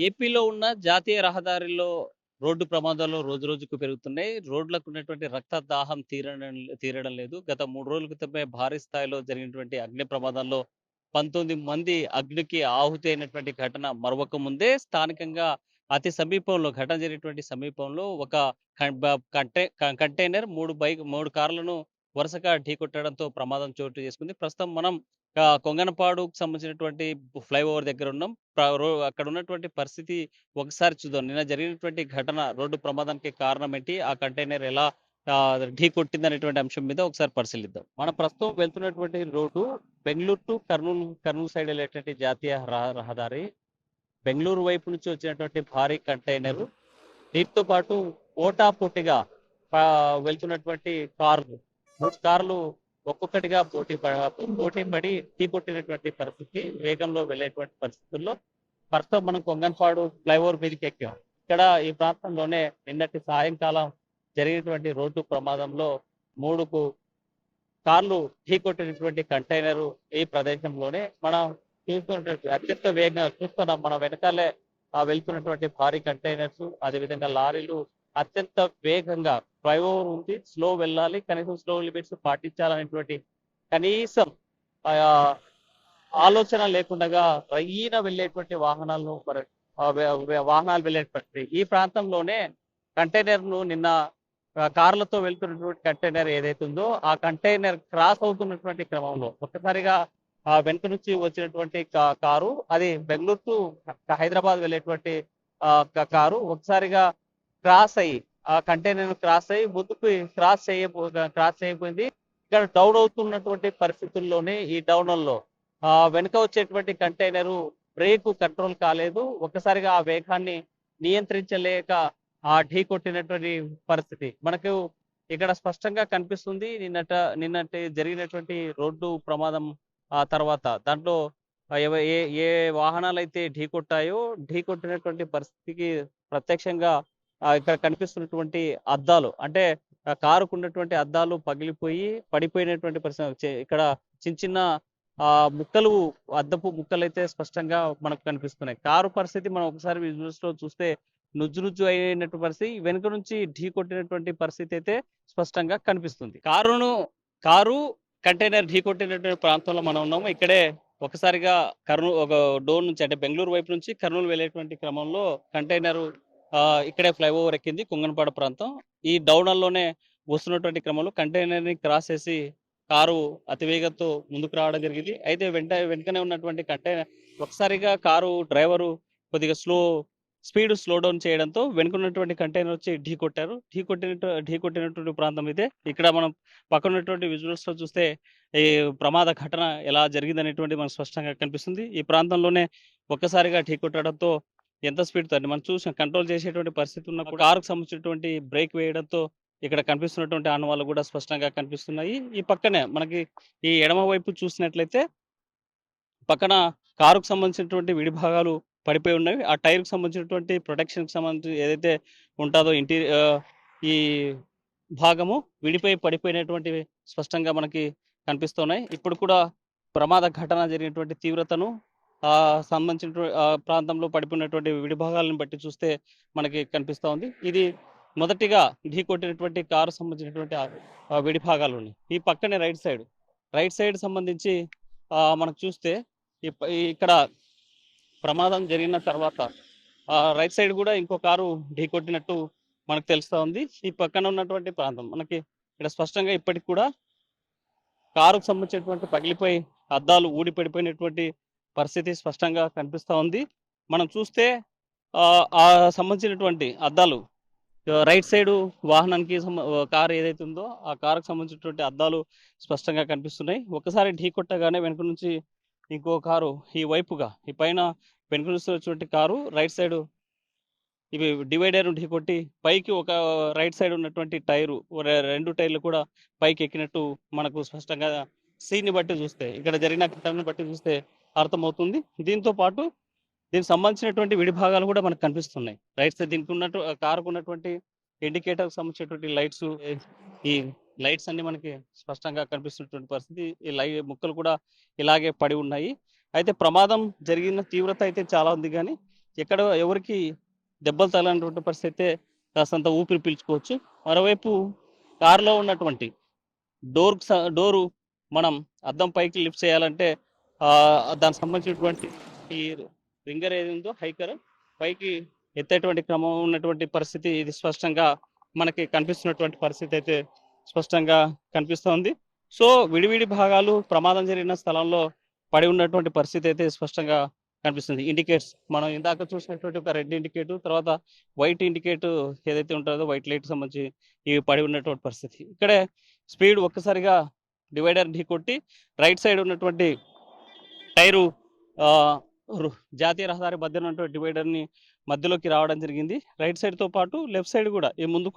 ఏపీలో ఉన్న జాతీయ రహదారుల్లో రోడ్డు ప్రమాదాలు రోజురోజుకు పెరుగుతున్నాయి. రోడ్లకు ఉన్నటువంటి రక్తదాహం తీరడం లేదు. గత 3 రోజుల క్రితమే భారీ స్థాయిలో జరిగినటువంటి అగ్ని ప్రమాదంలో 19 మంది అగ్నికి ఆహుతి అయినటువంటి ఘటన మరొక ముందే స్థానికంగా అతి సమీపంలో ఘటన జరిగినటువంటి సమీపంలో ఒక కం బ కంటె క కంటైనర్ 3 కార్లను వరుసగా ఢీకొట్టడంతో ప్రమాదం చోటు చేసుకుంది. ప్రస్తుతం మనం కొంగనపాడుకు సంబంధించినటువంటి ఫ్లైఓవర్ దగ్గర ఉన్నాం. అక్కడ ఉన్నటువంటి పరిస్థితి ఒకసారి చూద్దాం. నిన్న జరిగినటువంటి ఘటన రోడ్డు ప్రమాదానికి కారణం ఏంటి? ఆ కంటైనర్ ఎలా ఢీకొట్టిందనేటువంటి అంశం మీద ఒకసారి పరిశీలిద్దాం. మనం ప్రస్తుతం వెళ్తున్నటువంటి road Bengaluru to Kurnool side వెళ్ళేటువంటి జాతీయ రహదారి. బెంగుళూరు వైపు నుంచి వచ్చినటువంటి భారీ కంటైనరు దీంతో పాటు పోటాపోటీగా వెళ్తున్నటువంటి కార్లు 3 కార్లు ఒక్కొక్కటిగా పోటీ పడి ఢీకొట్టినటువంటి పరిస్థితి, వేగంలో వెళ్ళేటువంటి పరిస్థితుల్లో ప్రస్తుతం మనం కొంగన్పాడు ఫ్లైఓవర్ మీదకి ఎక్కాం. ఇక్కడ ఈ ప్రాంతంలోనే నిన్నటి సాయంకాలం జరిగినటువంటి రోడ్డు ప్రమాదంలో 3 కార్లు ఢీకొట్టినటువంటి కంటైనరు ఈ ప్రదేశంలోనే మనం చూస్తున్నటువంటి అత్యంత వేగంగా చూస్తున్నాం. మన వెనకాలే వెళ్తున్నటువంటి భారీ కంటైనర్స్, అదేవిధంగా లారీలు అత్యంత వేగంగా ఫ్లైఓవర్ ఉంది, స్లో వెళ్ళాలి, కనీసం స్లో లిమిట్స్ పాటించాలనేటువంటి కనీసం ఆ ఆలోచన లేకుండా రయ్యిన వెళ్ళేటువంటి వాహనాలను వాహనాలు వెళ్ళేటువంటి ఈ ప్రాంతంలోనే కంటైనర్ ను నిన్న కార్లతో వెళ్తున్నటువంటి కంటైనర్ ఏదైతే ఉందో ఆ కంటైనర్ క్రాస్ అవుతున్నటువంటి క్రమంలో ఒక్కసారిగా వెనుక నుంచి వచ్చినటువంటి కారు, అది బెంగళూరు టు హైదరాబాద్ వెళ్ళేటువంటి కారు ఒకసారిగా క్రాస్ అయ్యి ఆ కంటైనర్ క్రాస్ అయ్యి ముందుకు క్రాస్ చేయబోయింది. ఇక్కడ డౌన్ అవుతున్నటువంటి పరిస్థితుల్లోనే ఈ డౌన్లో వెనుక వచ్చేటువంటి కంటైనరు బ్రేక్ కంట్రోల్ కాలేదు. ఒక్కసారిగా ఆ వేగాన్ని నియంత్రించలేక ఢీ కొట్టినటువంటి పరిస్థితి మనకు ఇక్కడ స్పష్టంగా కనిపిస్తుంది. నిన్నటి జరిగినటువంటి రోడ్డు ప్రమాదం తర్వాత దాంట్లో ఏ ఏ వాహనాలు అయితే ఢీ కొట్టినటువంటి పరిస్థితికి ప్రత్యక్షంగా ఇక్కడ కనిపిస్తున్నటువంటి అద్దాలు, అంటే కారుకు ఉన్నటువంటి అద్దాలు పగిలిపోయి పడిపోయినటువంటి పరిస్థితి. ఇక్కడ చిన్న ముక్కలు, అద్దపు ముక్కలైతే స్పష్టంగా మనకు కనిపిస్తున్నాయి. కారు పరిస్థితి మనం ఒకసారి విజువల్స్ లో చూస్తే నుజ్జు అయినటువంటి పరిస్థితి, వెనుక నుంచి ఢీ కొట్టినటువంటి పరిస్థితి అయితే స్పష్టంగా కనిపిస్తుంది. కారు కంటైనర్ ఢీ కొట్టినటువంటి ప్రాంతంలో మనం ఉన్నాము. ఇక్కడే ఒకసారిగా ఒక డోర్ నుంచి, అంటే బెంగళూరు వైపు నుంచి కర్నూలు వెళ్ళేటువంటి క్రమంలో కంటైనర్ ఇక్కడే ఫ్లైఓవర్ ఎక్కింది, కుంగనపాడు ప్రాంతం. ఈ డౌనల్లోనే వస్తున్నటువంటి క్రమంలో కంటైనర్ ని క్రాస్ చేసి కారు అతివేగంతో ముందుకు రావడం జరిగింది. అయితే వెంటనే ఉన్నటువంటి కంటైనర్ ఒకసారిగా కారు డ్రైవరు కొద్దిగా స్పీడ్ స్లో డౌన్ చేయడంతో వెనుకున్నటువంటి కంటైనర్ వచ్చి ఢీ కొట్టినటువంటి ప్రాంతం ఇదే. ఇక్కడ మనం పక్కన ఉన్నటువంటి విజువల్స్ లో చూస్తే ఈ ప్రమాద ఘటన ఎలా జరిగిందనేటువంటి మనకు స్పష్టంగా కనిపిస్తుంది. ఈ ప్రాంతంలోనే ఒక్కసారిగా ఢీ కొట్టడంతో ఎంత స్పీడ్తో అంటే మనం చూసిన కంట్రోల్ చేసేటువంటి పరిస్థితి ఉన్న కారుకు సంబంధించినటువంటి బ్రేక్ వేయడంతో ఇక్కడ కనిపిస్తున్నటువంటి ఆనవాళ్ళు కూడా స్పష్టంగా కనిపిస్తున్నాయి. ఈ పక్కనే మనకి ఈ ఎడమ వైపు చూసినట్లయితే పక్కన కారుకు సంబంధించినటువంటి విడి భాగాలు పడిపోయి ఉన్నవి. ఆ టైర్కి సంబంధించినటువంటి ప్రొటెక్షన్కి సంబంధించి ఏదైతే ఉంటుందో ఈ భాగము విడిపోయి పడిపోయినటువంటివి స్పష్టంగా మనకి కనిపిస్తున్నాయి. ఇప్పుడు కూడా ప్రమాద ఘటన జరిగినటువంటి తీవ్రతను సంబంధించిన ప్రాంతంలో పడిపోయినటువంటి విడిభాగాలను బట్టి చూస్తే మనకి కనిపిస్తూ ఉంది. ఇది మొదటిగా ఢీ కొట్టినటువంటి కారు సంబంధించినటువంటి విడిభాగాలు ఉన్నాయి. ఈ పక్కనే రైట్ సైడ్ సంబంధించి మనకు చూస్తే ఇక్కడ ప్రమాదం జరిగిన తర్వాత రైట్ సైడ్ కూడా ఇంకో కారు ఢీ కొట్టినట్టు మనకు తెలుస్తూ ఉంది. ఈ పక్కన ఉన్నటువంటి ప్రాంతం మనకి ఇక్కడ స్పష్టంగా ఇప్పటికి కూడా కారుకు సంబంధించినటువంటి పగిలిపోయి అద్దాలు ఊడి పడిపోయినటువంటి పరిస్థితి స్పష్టంగా కనిపిస్తూ ఉంది. మనం చూస్తే ఆ సంబంధించినటువంటి అద్దాలు రైట్ సైడ్ వాహనానికి కారు ఏదైతే ఉందో ఆ కారుకు సంబంధించినటువంటి అద్దాలు స్పష్టంగా కనిపిస్తున్నాయి. ఒకసారి ఢీ కొట్టగానే వెనుక నుంచి ఇంకో కారు ఈ వైపుగా ఈ పైన వెనుక నుంచి వచ్చినటువంటి కారు రైట్ సైడ్ ఇవి డివైడర్ ఢీ కొట్టి పైకి ఒక రైట్ సైడ్ ఉన్నటువంటి టైరు, 2 టైర్లు కూడా పైకి ఎక్కినట్టు మనకు స్పష్టంగా సీన్ని బట్టి చూస్తే, ఇక్కడ జరిగిన ఘటనను బట్టి చూస్తే అర్థమవుతుంది. దీంతో పాటు దీనికి సంబంధించినటువంటి విడిభాగాలు కూడా మనకు కనిపిస్తున్నాయి. రైట్ సైడ్ దీనికి ఉన్నట్టు కారుకు ఉన్నటువంటి ఇండికేటర్ సంబంధించినటువంటి లైట్స్, ఈ లైట్స్ అన్ని మనకి స్పష్టంగా కనిపిస్తున్నటువంటి పరిస్థితి. ఈ ముక్కలు కూడా ఇలాగే పడి ఉన్నాయి. అయితే ప్రమాదం జరిగిన తీవ్రత అయితే చాలా ఉంది, కానీ ఎక్కడ ఎవరికి దెబ్బలు తగలనటువంటి పరిస్థితి అయితే కాస్తంత ఊపిరి పీల్చుకోవచ్చు. మరోవైపు కారులో ఉన్నటువంటి డోరు మనం అద్దం పైకి లిఫ్ట్ చేయాలంటే దానికి సంబంధించినటువంటి ఈ రింగర్ ఏది ఉందో హైకర్ పైకి ఎత్తేటువంటి క్రమం ఉన్నటువంటి పరిస్థితి ఇది స్పష్టంగా మనకి కనిపిస్తున్నటువంటి పరిస్థితి అయితే స్పష్టంగా కనిపిస్తోంది. సో విడివిడి భాగాలు ప్రమాదం జరిగిన స్థలంలో పడి ఉన్నటువంటి పరిస్థితి అయితే స్పష్టంగా కనిపిస్తుంది. ఇండికేట్స్ మనం ఇందాక చూసినటువంటి ఒక రెడ్ ఇండికేట్ తర్వాత వైట్ ఇండికేట్ ఏదైతే ఉంటుందో వైట్ లైట్ సంబంధించి ఇవి పడి ఉన్నటువంటి పరిస్థితి. ఇక్కడే స్పీడ్ ఒక్కసారిగా డివైడర్ ఢీకొట్టి రైట్ సైడ్ ఉన్నటువంటి టైరు జాతీయ రహదారి మధ్యన ఉన్నటువంటి డివైడర్ని మధ్యలోకి రావడం జరిగింది. రైట్ సైడ్తో పాటు లెఫ్ట్ సైడ్ కూడా ఈ ముందుకు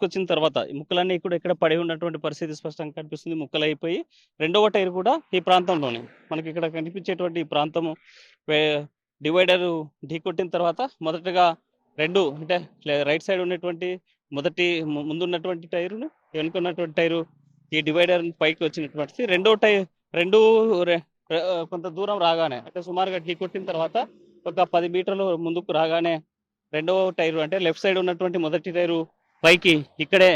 వచ్చిన తర్వాత ఈ ముక్కలన్నీ కూడా ఇక్కడ పడి ఉన్నటువంటి పరిస్థితి స్పష్టంగా కనిపిస్తుంది. ముక్కలు అయిపోయి రెండవ టైర్ కూడా ఈ ప్రాంతంలోనే మనకి ఇక్కడ కనిపించేటువంటి ఈ ప్రాంతము డివైడర్ ఢీకొట్టిన తర్వాత మొదటగా రెండు అంటే రైట్ సైడ్ ఉన్నటువంటి ముందున్నటువంటి టైరును వెనుకున్నటువంటి టైరు ఈ డివైడర్ పైకి వచ్చినటువంటి రెండు కొంత దూరం రాగానే అంటే సుమారుగా ఢీకొట్టిన తర్వాత ఒక 10 మీటర్లు ముందుకు రాగానే రెండవ టైరు అంటే లెఫ్ట్ సైడ్ ఉన్నటువంటి మొదటి టైరు పైకి ఇక్కడే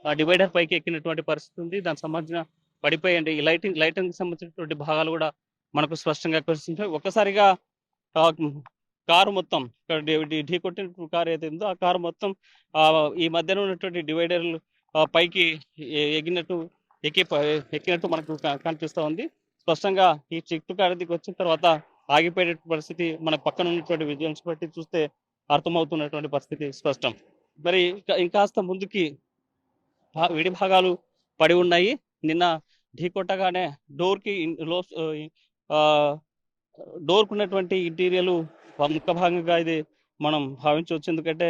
డివైడర్ పైకి ఎక్కినటువంటి పరిస్థితి ఉంది. దానికి సంబంధించిన పడిపోయండి ఈ లైటింగ్ సంబంధించినటువంటి భాగాలు కూడా మనకు స్పష్టంగా కనిపిస్తుంటాయి. ఒక్కసారిగా కారు మొత్తం ఢీకొట్టిన కారు ఏదైతే ఉందో ఆ కారు మొత్తం ఈ మధ్యన ఉన్నటువంటి డివైడర్లు పైకి ఎక్కినట్టు మనకు కనిపిస్తూ ఉంది. స్పష్టంగా ఈ చిట్టు కాడికి వచ్చిన తర్వాత ఆగిపోయే పరిస్థితి మన పక్కన ఉన్నటువంటి విజువల్స్ బట్టి చూస్తే అర్థమవుతున్నటువంటి పరిస్థితి స్పష్టం. మరి ఇంకాస్త ముందుకి విడి భాగాలు పడి ఉన్నాయి. నిన్న ఢీకొట్టగానే డోర్కు ఉన్నటువంటి ఇంటీరియర్ ముఖ్య భాగంగా ఇది మనం భావించవచ్చు. ఎందుకంటే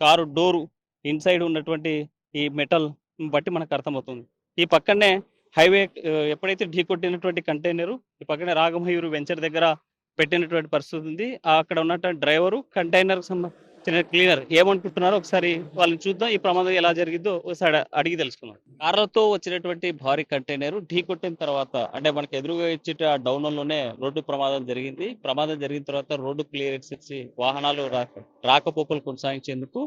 కారు డోరు ఇన్సైడ్ ఉన్నటువంటి ఈ మెటల్ బట్టి మనకు అర్థమవుతుంది. ఈ పక్కనే హైవే ఎప్పుడైతే ఢీకొట్టినటువంటి కంటైనరు ఈ పక్కనే రాగమయూరు వెంచర్ దగ్గర పెట్టినటువంటి పరిస్థితి ఉంది. అక్కడ ఉన్నటువంటి డ్రైవరు కంటైనర్ సంబంధించిన క్లీనర్ ఏమనుకుంటున్నారో ఒకసారి వాళ్ళని చూద్దాం. ఈ ప్రమాదం ఎలా జరిగిందో ఒకసారి అడిగి తెలుసుకుందాం. కార్లతో వచ్చినటువంటి భారీ కంటైనర్ ఢీకొట్టిన తర్వాత అంటే మనకి ఎదురుగా ఇచ్చేట డౌన్లోనే రోడ్డు ప్రమాదం జరిగింది. ప్రమాదం జరిగిన తర్వాత రోడ్డు క్లియరెన్స్ ఇచ్చి వాహనాలు రాకపోకలు కొనసాగించేందుకు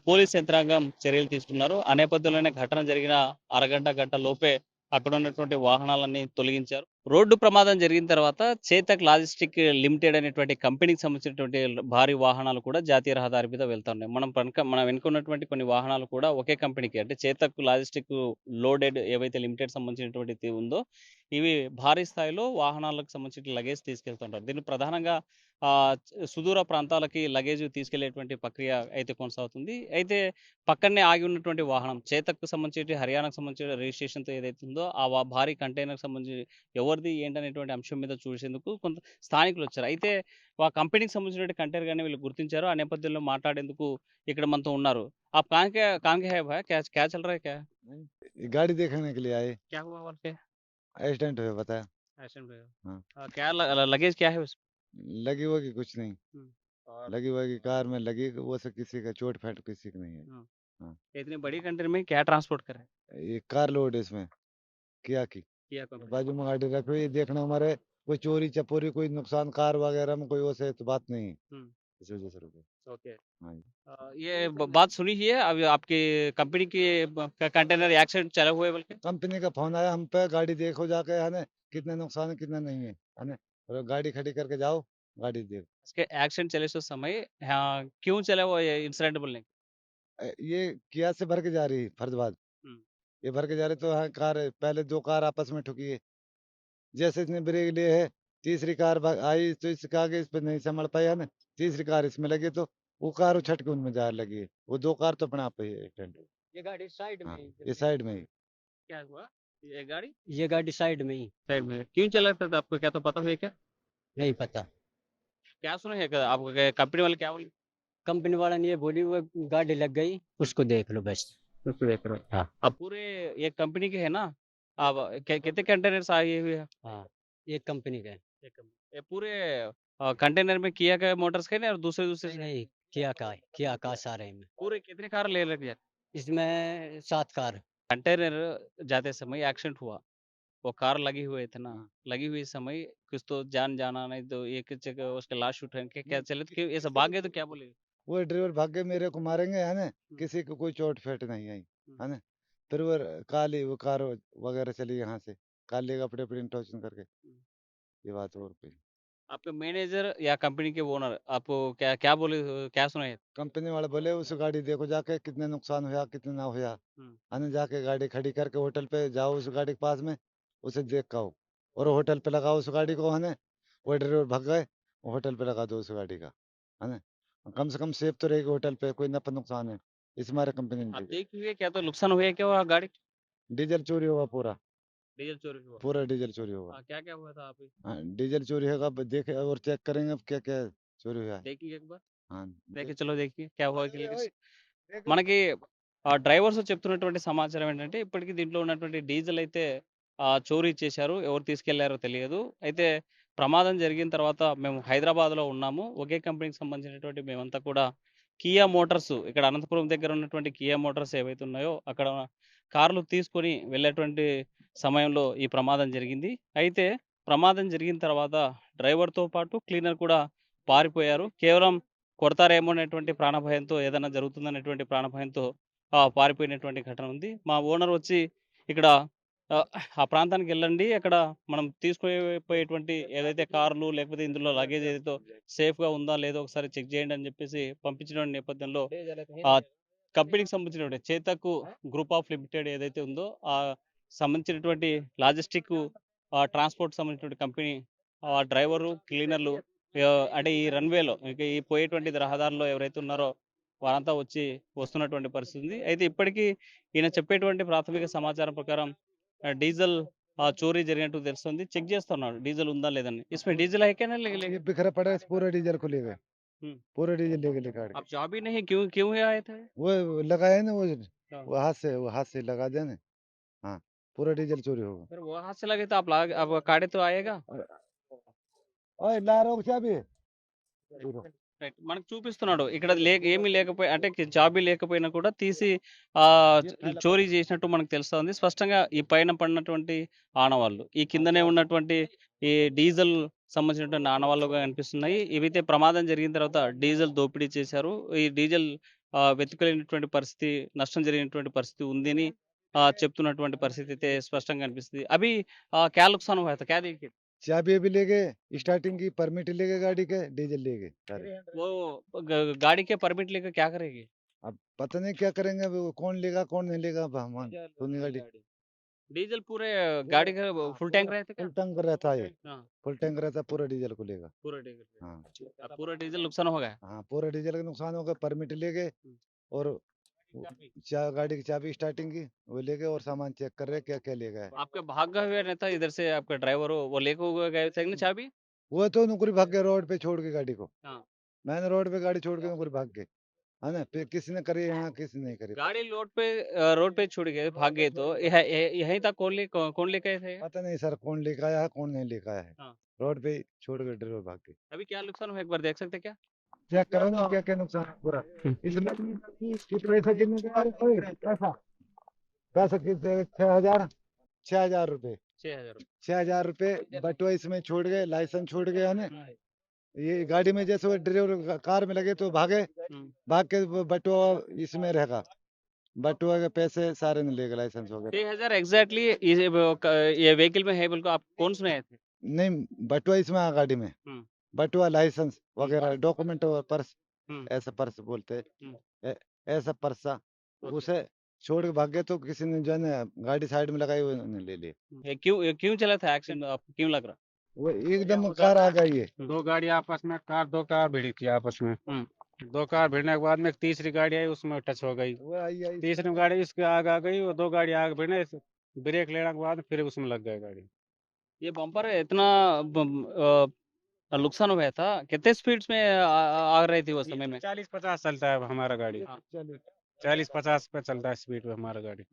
పోలీస్ యంత్రాంగం చర్యలు తీసుకున్నారు. ఆ నేపథ్యంలోనే ఘటన జరిగిన గంట లోపే అక్కడ ఉన్నటువంటి వాహనాలన్నీ తొలగించారు. రోడ్డు ప్రమాదం జరిగిన తర్వాత చేతక్ లాజిస్టిక్ లిమిటెడ్ అనేటువంటి కంపెనీకి సంబంధించినటువంటి భారీ వాహనాలు కూడా జాతీయ రహదారి మీద వెళ్తున్నాయి. మనం వెనుకున్నటువంటి కొన్ని వాహనాలు కూడా ఒకే కంపెనీకి అంటే చేతక్ లాజిస్టిక్ లోడెడ్ ఏవైతే లిమిటెడ్ సంబంధించినటువంటి ఉందో ఇవి భారీ స్థాయిలో వాహనాలకు సంబంధించిన లగేజ్ తీసుకెళ్తుంటారు. దీన్ని ప్రధానంగా సుదూర ప్రాంతాలకి లగేజ్ తీసుకెళ్లేటువంటి ప్రక్రియ అయితే కొనసాగుతుంది. అయితే పక్కనే ఆగి ఉన్నటువంటి వాహనం చేతక్కు సంబంధించి హర్యానాకు సంబంధించిన రిజిస్ట్రేషన్తో ఏదైతే ఉందో ఆ భారీ కంటైనర్కి సంబంధించి ఎవరిది ఏంటనేటువంటి అంశం మీద చూసేందుకు కొంత స్థానికులు వచ్చారు. అయితే ఆ కంపెనీకి సంబంధించిన కంటైనర్ గానీ వీళ్ళు గుర్తించారు. ఆ నేపథ్యంలో మాట్లాడేందుకు ఇక్కడ మనతో ఉన్నారు. आप कहाँ के है भाई? क्या क्या चल रहा है क्या? गाड़ी देखने के लिए आए। क्या हुआ बोल के? एक्सीडेंट हुआ बताया। एक्सीडेंट हुआ। हाँ। क्या लगेज क्या है उसमें? लगी होगी कुछ नहीं। और लगी होगी कार में लगी वो से किसी का चोट फाट किसी का नहीं है। हाँ। इतनी बड़ी कंटेनर में क्या ट्रांसपोर्ट कर रहे हैं? ये कार लोड है इसमें किया की किया कंपनी। बाजू में गाड़ी रखी हुई देखना हमारे कोई चोरी चपोरी कोई नुकसान कार वगैरह में कोई वैसे तो बात नहीं है। इस वजह से रुके। ओके। हाँ जी। ये बात सुनी ही है अभी आपकी कंपनी की कंटेनर एक्सीडेंट चला हुआ है बल्कि कंपनी का फोन आया हम पे गाड़ी देखो जाके है ना कितना नुकसान है कितना नहीं है ना और गाड़ी खड़ी करके जाओ गाड़ी देखो। इसके एक्सीडेंट चले सो समय हाँ क्यों चला वो ये इंसिडेंट बोलने? ये किया से भर के जा रही फरीदाबाद। ये भर के जा रहे तो हाँ कार पहले दो कार आपस में ठुकी है जैसे इसने ब्रेक लिए है तीसरी कार आई तो इसके आगे इस पे नहीं संभल पाया ना तीसरी कार इसमें लगी तो वो कार उछट के उनमें जा लगी है वो दो कार तो अपने आप ही एक्सीडेंट हो ये गाड़ी साइड में हाँ, ही ये साइड में ही क्या हुआ ये गाड़ी ये गाड़ी साइड में ही साइड में क्यों चला था आपको क्या तो पता है क्या? नहीं पता। क्या सुना है आपको कंपनी वाले क्या बोले? कंपनी वाला ने ये बोली वो गाड़ी लग गई उसको देख लो बस। उसको देख रहे हो। हाँ। अब पूरे ये कंपनी के है ना अब कितने कंटेनर्स आए हुए हैं? हाँ एक कंपनी का है। ये पूरे कंटेनर में किया गया मोटर्स के ना और दूसरे नहीं किया का सारे में पूरे कितने कार ले लगे? इसमें 7 कार। कंटेनर जाते समय एक्सीडेंट हुआ वो कार लगी हुए थे ना, हाँ। लगी हुई समय कुछ तो जान जाना नहीं तो एक जगह उसका लाश उठा के क्या नहीं, चले तो क्यों ऐसा भाग गए तो क्या बोले? वो ड्राइवर भाग गए, मेरे को मारेंगे, है ना? हुँ, किसी को कोई चोट फेट नहीं आई, हुँ। है ना? फिर काली वो कार वगैरह चली यहाँ से, काले कपड़े प्रिंट करके, हुँ। ये बात और कोई। आपके मैनेजर या कंपनी के ओनर आपको क्या क्या बोले, क्या सुनाए? कंपनी वाले बोले उस गाड़ी देखो जाके कितने नुकसान हुआ कितने ना हुआ, हुँ। है ना? जाके गाड़ी खड़ी करके होटल पे जाओ उस गाड़ी के पास में, उसे देख के आओ और होटल पे लगाओ उस गाड़ी को, है ना? वो ड्राइवर भाग गए, वो होटल पे लगा दो उस गाड़ी का, है ना? कम से कम सेफ तो रहेगी होटल पे, कोई नफा नुकसान है, इस हमारे कंपनी ने आप देखा। देख लिए क्या तो नुकसान हुआ है क्या वहाँ गाड़ी? डीजल चोरी हुआ पूरा, डीज़ल चोरी हुआ। पूरा डीजल चोरी हुआ। क्या-क्या हुआ था आप हाँ, डीजल चोरी होगा, अब देखे और चेक करेंगे अब क्या-क्या चोरी हुआ है। देखिए एक बार? हाँ, देखिए చలో देखिए क्या हुआ ఓయ్! క్లియర్‌గా. ఓయ్! దేఖో. మనకి డ్రైవర్స్ చెప్తున్నటువంటి సమాచారం ఏంటంటే, ఇప్పటికి దీంట్లో ఉన్నటువంటి డీజిల్ అయితే చోరీ చేశారు. ఎవరు తీసుకెళ్లారో తెలియదు. అయితే ప్రమాదం జరిగిన తర్వాత మేము హైదరాబాద్‌లో ఉన్నాము. ఒకే కంపెనీకి సంబంధించినటువంటి మేమంతా కూడా కియా మోటార్స్ ఇక్కడ అనంతపురం దగ్గర ఉన్నటువంటి కియా మోటార్స్ ఏవైతే ఉన్నాయో, అక్కడ కార్లు తీసుకొని వెళ్ళేటువంటి సమయంలో ఈ ప్రమాదం జరిగింది. అయితే ప్రమాదం జరిగిన తర్వాత డ్రైవర్‌తో పాటు క్లీనర్ కూడా పారిపోయారు. కేవలం కొడతారేమో అనేటువంటి ప్రాణభయంతో, ఏదన్నా జరుగుతుందనేటువంటి ప్రాణభయంతో పారిపోయినటువంటి ఘటన ఉంది. మా ఓనర్ వచ్చి ఇక్కడ ఆహ్, ఆ ప్రాంతానికెళ్ళండి. అక్కడ మనం పోయేటువంటి ఏదైతే కార్లు లేకపోతే ఇందులో లగేజ్ ఏదైతే సేఫ్‌గా ఉందా లేదో ఒకసారి చెక్ చేయండి అని చెప్పేసి పంపించిన నేపథ్యంలో ఆహ్, కంపెనీకి సంబంధించినటువంటి చేతక్ గ్రూప్ ఆఫ్ లిమిటెడ్ ఏదైతే ఉందో సంబంధించినటువంటి లాజిస్టిక్ ట్రాన్స్‌పోర్ట్ సంబంధించినటువంటి కంపెనీ డ్రైవరు, క్లీనర్లు అంటే ఈ రన్‌వేలో ఇక ఈ పోయేటువంటి రహదారిలో ఎవరైతే ఉన్నారో వారంతా వస్తున్నటువంటి పరిస్థితి ఉంది. అయితే ఇప్పటికీ ఈయన చెప్పేటువంటి ప్రాథమిక సమాచారం ప్రకారం డీజిల్ చోరీ జరిగినట్టు తెలుస్తుంది. చెక్ చేస్తున్నాడు డీజిల్ ఉందా లేదని. इसमें डीजल है क्या नहीं ले ले ये बिखरा पड़ा है, पूरा डीजल को ले गए, हुँ। पूरा डीजल ले गए निकाल के। अब चाबी नहीं क्यों क्यों आए थे? वो लगाया ना हाँ। वो हाथ से लगा दिया ना। हाँ, पूरा डीजल चोरी हो फिर वो हाथ से लगे तो आप अब काटे तो आएगा? गया। ओए ला रहा हूँ चाबी। రైట్. మనకు చూపిస్తున్నాడు. ఇక్కడ ఏమీ అంటే చాబీ లేకపోయినా కూడా తీసి చోరీ చేసినట్టు మనకు తెలుస్తోంది. స్పష్టంగా ఈ పైన పడినటువంటి ఆనవాళ్ళు, ఈ కిందనే ఉన్నటువంటి ఈ డీజిల్ సంబంధించినటువంటి ఆనవాళ్ళుగా కనిపిస్తున్నాయి. ఇవైతే ప్రమాదం జరిగిన తర్వాత డీజిల్ దోపిడీ చేశారు. ఈ డీజిల్ వెతుకలేనటువంటి పరిస్థితి, నష్టం జరిగినటువంటి పరిస్థితి ఉందని చెప్తున్నటువంటి పరిస్థితి అయితే స్పష్టంగా కనిపిస్తుంది. అభి క్యా नुकसान हुआ था? क्या देखिए? चाबी भी ले गए, स्टार्टिंग की परमिट ले गए गाड़ी के, डीजल ले गए सारे। वो गाड़ी के परमिट लेकर क्या करेगी? अब पता नहीं क्या करेंगे, अब वो कौन लेगा कौन नहीं लेगा, अब हम सुनी गाड़ी डीजल पूरे गाड़ी का फुल टैंक रहते क्या? फुल टैंक रहता है, हाँ, फुल टैंक रहता, पूरा डीजल को लेगा। पूरा डीजल। हाँ अब पूरा डीजल नुकसान हो गया। हाँ, पूरा डीजल का नुकसान हो गया, परमिट ले गए हुँ। और गाड़ी की चाबी स्टार्टिंग की वो ले गए और सामान चेक कर रहे हैं क्या क्या ले गए। आपके भागा हुआ नहीं था इधर से आपका ड्राइवर हो वो लेके हुए गए थे ना चाबी? वो तो नौकरी भाग गए रोड पे छोड़ के गाड़ी को, हाँ। मैंने रोड पे गाड़ी छोड़ के नौकरी भाग गए, है ना? फिर किसी ने करी यहाँ, किसी ने नहीं करी, गाड़ी रोड पे छोड़ गए, भाग गए तो यहीं तक कौन लेके आए थे? पता नहीं सर कौन लेकर आया है कौन नहीं लेकर आया है। हाँ। रोड पे ही छोड़ के ड्राइवर भाग गए। अभी क्या नुकसान हुआ एक बार देख सकते हैं क्या? चेक करो ना क्या क्या नुकसान है पूरा। इसमें पैसा कितने का है? ओए, पैसा पैसा कितने? 6,000, 6,000 रुपए, 6000 6,000 रुपए बटुआ इसमें छोड़ गए, लाइसेंस छोड़ गए, है ना? रुपए। ये गाड़ी में जैसे वो ड्राइवर कार में लगे तो भागे, भाग के वो बटुआ इसमें रहेगा, बटुआ के पैसे सारे नहीं लेगा, लाइसेंस वगैरह 6000 एग्जैक्टली ये व्हीकल में है बिल्कुल आप कौन सुनाए थे? नहीं, बटुआ इसमें आ गाड़ी में, हुँ। बटुआ लाइसेंस वगैरह डॉक्यूमेंट और पर्स, हुँ। ऐसा पर्स बोलते हैं, हुँ। ऐसा पर्सा ओके। उसे छोड़ के भाग गए तो किसी ने जो है ना गाड़ी साइड में लगाई उन्होंने ले ली। ये क्यों चला था एक्सीडेंट आपको क्यों लग रहा? वो एकदम कार आ गई है। दो गाड़ी आपस में दो कार भिड़ी थी आपस में। हुँ। दो कार भिड़ने के बाद में एक तीसरी गाड़ी आई उसमें टच हो गई। वो आई तीसरी गाड़ी इसके आगे आ गई, वो दो गाड़ी आगे भिड़ने ब्रेक लेने के बाद फिर उसमें लग गई गाड़ी। ये बम्पर इतना नुकसान हुआ था कितने स्पीड्स में आ रही थी उस समय में? 40-50 चलता है हमारा गाड़ी, हाँ। 40-50 पे चलता है स्पीड पे हमारा गाड़ी।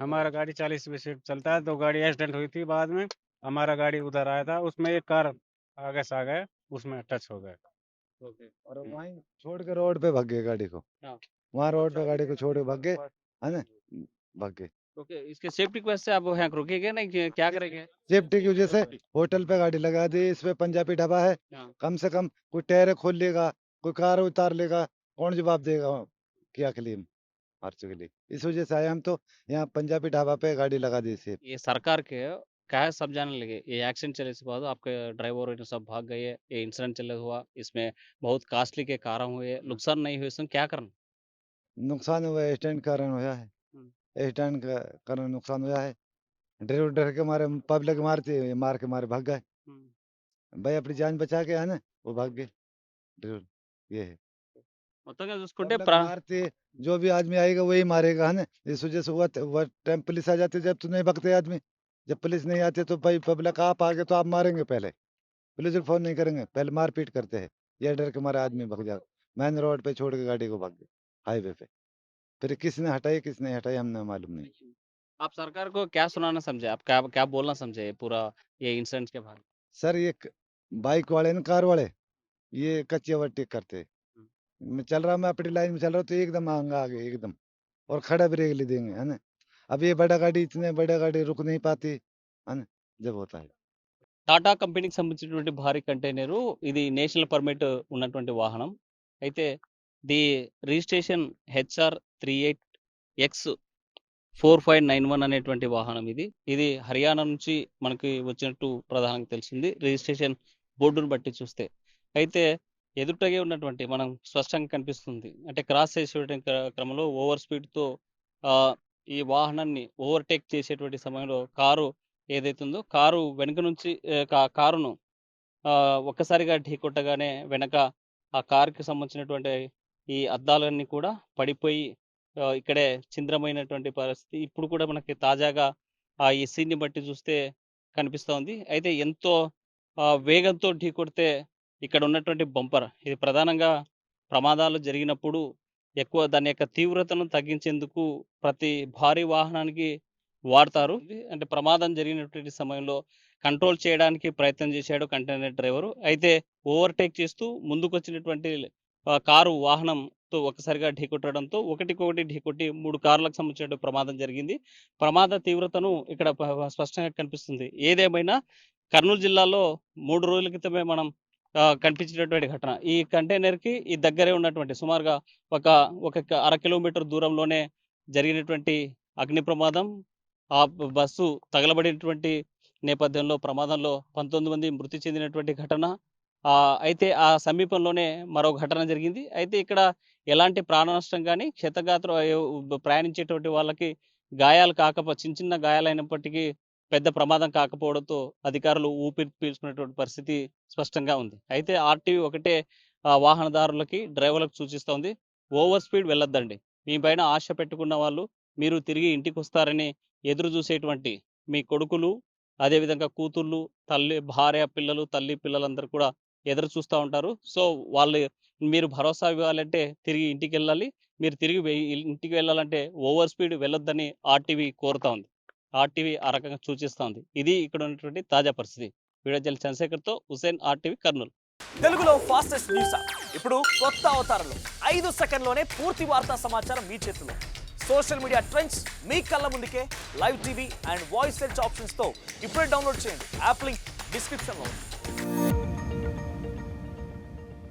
हमारा गाड़ी 40 पे स्पीड चलता है। दो गाड़ी एक्सीडेंट हुई थी बाद में, हमारा गाड़ी उधर आया था, उसमें एक कार आगे से आ गए, उसमें टच हो गए। और वहीं छोड़ के रोड पे भाग गए गाड़ी को, हाँ। वहाँ रोड पे गाड़ी को छोड़ के भाग गए, है ना? भाग गए। ओके, इसके सेफ्टी की वजह से आप यहाँ रुकेंगे नहीं कि क्या करेंगे? सेफ्टी की वजह से होटल पे गाड़ी लगा दी, इस पे पंजाबी ढाबा है, हाँ। कम से कम कोई टायर खोल लेगा, कोई कार उतार लेगा, कौन जवाब देगा क्या क्लेम हादसों के लिए। इस वजह से आए हम तो यहाँ पंजाबी ढाबा पे गाड़ी लगा दी से। ये सरकार के क्या है समझाने लगे, ये एक्सीडेंट चले से बाद आपके ड्राइवर इन सब भाग गए, ये इंसिडेंट चले हुआ, इसमें बहुत कॉस्टली के कारण हुए, नुकसान नहीं हुए, इसमें क्या करना? नुकसान हुआ है, एक्सीडेंट कारण होया है, एक्सीडेंट का कारण नुकसान होया है। ड्राइवर डर के मारे पब्लिक मारती मार के मारे भाग गए, भाई अपनी जान बचा के है ना वो भाग गए ड्राइवर। ये है మొత్తంగా చూసుకుంటే पब्लिक मारते, जो भी आदमी आएगा वही मारेगा है ना। इस वजह से हुआ टाइम पुलिस आ जाती जब तो नहीं भगते आदमी, जब पुलिस नहीं आती तो भाई पब्लिक आप आगे तो आप मारेंगे, पहले पुलिस को फोन नहीं करेंगे, पहले मारपीट करते हैं। ये डर के मारे आदमी भग जा, मेन रोड पे छोड़ के गाड़ी को भाग गए हाईवे पे। फिर किसने हटाई किसने हटाई हमने मालूम नहीं। आप सरकार को क्या सुनाना समझे, आप क्या क्या बोलना समझे ये पूरा ये इंसिडेंट के बारे सर ये बाइक वाले न कार वाले ये कच्चे ओवरटेक करते। मैं चल रहा, मैं अपनी लाइन में चल रहा हूँ तो एकदम आ गए एकदम, और खड़ा ब्रेक ले देंगे है ना। अब ये बड़ा गाड़ी इतने बड़ा गाड़ी रुक नहीं पाती है ना जब होता है। టాటా కంపెనీకి సంబంధించినటువంటి భారీ కంటైనరు ఇది నేషనల్ పర్మిట్ ఉన్నటువంటి వాహనం అయితే ది రిజిస్ట్రేషన్ HR38X4591 అనేటువంటి వాహనం ఇది హర్యానా నుంచి మనకి వచ్చినట్టు ప్రధానంగా తెలిసింది రిజిస్ట్రేషన్ బోర్డును బట్టి చూస్తే. అయితే ఎదుటగే ఉన్నటువంటి మనం స్పష్టంగా కనిపిస్తుంది, అంటే క్రాస్ చేసేటువంటి క్రమంలో ఓవర్ స్పీడ్తో ఈ వాహనాన్ని ఓవర్టేక్ చేసేటువంటి సమయంలో కారు ఏదైతుందో కారు వెనుక నుంచి కారును ఒక్కసారిగా ఢీకొట్టగానే వెనక ఆ కారుకి సంబంధించినటువంటి ఈ అద్దాలన్నీ కూడా పడిపోయి ఇక్కడే ఛిద్రమైనటువంటి పరిస్థితి ఇప్పుడు కూడా మనకి తాజాగా ఈ సీన్ని బట్టి చూస్తే కనిపిస్తోంది. అయితే ఎంతో వేగంతో ఢీకొడితే ఇక్కడ ఉన్నటువంటి బంపర్ ఇది ప్రధానంగా ప్రమాదాలు జరిగినప్పుడు ఎక్కువ దాని యొక్క తీవ్రతను తగ్గించేందుకు ప్రతి భారీ వాహనానికి వాడతారు. అంటే ప్రమాదం జరిగినటువంటి సమయంలో కంట్రోల్ చేయడానికి ప్రయత్నం చేశాడు కంటైనర్ డ్రైవరు. అయితే ఓవర్‌టేక్ చేస్తూ ముందుకొచ్చినటువంటి కారు వాహనంతో ఒక్కసారిగా ఢీకొట్టడంతో ఒకటికొకటి ఢీకొట్టి 3 కార్లకు సంబంధించిన ప్రమాదం జరిగింది. ప్రమాద తీవ్రతను ఇక్కడ స్పష్టంగా కనిపిస్తుంది. ఏదేమైనా కర్నూలు జిల్లాలో 3 రోజుల క్రితమే మనం కనిపించినటువంటి ఘటన. ఈ కంటైనర్‌కి ఈ దగ్గరే ఉన్నటువంటి సుమారుగా ఒక అర కిలోమీటర్ దూరంలోనే జరిగినటువంటి అగ్ని ప్రమాదం. ఆ బస్సు తగలబడినటువంటి నేపథ్యంలో ప్రమాదంలో 19 మంది మృతి చెందినటువంటి ఘటన. అయితే ఆ సమీపంలోనే మరో ఘటన జరిగింది. అయితే ఇక్కడ ఎలాంటి ప్రాణ నష్టం గానీ, క్షతగాత్ర ప్రయాణించేటువంటి వాళ్ళకి గాయాలు చిన్న చిన్న గాయాలైనప్పటికీ పెద్ద ప్రమాదం కాకపోవడంతో అధికారులు ఊపిరి పీల్చుకునేటువంటి పరిస్థితి స్పష్టంగా ఉంది. అయితే ఆర్‌టీవీ ఒకటే వాహనదారులకి, డ్రైవర్లకు సూచిస్తోంది. Over speed వెళ్ళొద్దండి. మీ పైన ఆశ పెట్టుకున్న వాళ్ళు మీరు తిరిగి ఇంటికొస్తారని ఎదురు చూసేటువంటి మీ కొడుకులు, అదేవిధంగా కూతుళ్ళు, భార్య, పిల్లలు, తల్లి, పిల్లలందరూ కూడా ఎదురు చూస్తూ ఉంటారు. సో మీరు భరోసా ఇవ్వాలంటే తిరిగి ఇంటికెళ్ళాలి. మీరు తిరిగి ఇంటికి వెళ్ళాలంటే ఓవర్ స్పీడ్ వెళ్ళొద్దని ఆర్‌టీవీ కోరుతా ఉంది. ఆర్‌టీవీ ఆ రకంగా సూచిస్తోంది. ఇది ఇక్కడ ఉన్నటువంటి తాజా పరిస్థితి. వీడియో జర్నలిస్ట్ చంద్రశేఖర్‌తో హుసేన్, ఆర్‌టీవీ కర్నూలు. తెలుగులో ఫాస్టెస్ట్ న్యూస్ ఇప్పుడు కొత్త అవతారంలో 5 సెకండ్లోనే పూర్తి వార్తా సమాచారం మీ చేతిలో. సోషల్ మీడియా ట్రెండ్స్ మీ కళ్ళ ముందుకే live TV and voice search ఆప్షన్స్తో ఇప్పుడే డౌన్లోడ్ చేయండి. యాప్ లింక్ డిస్క్రిప్షన్లో ఉంది.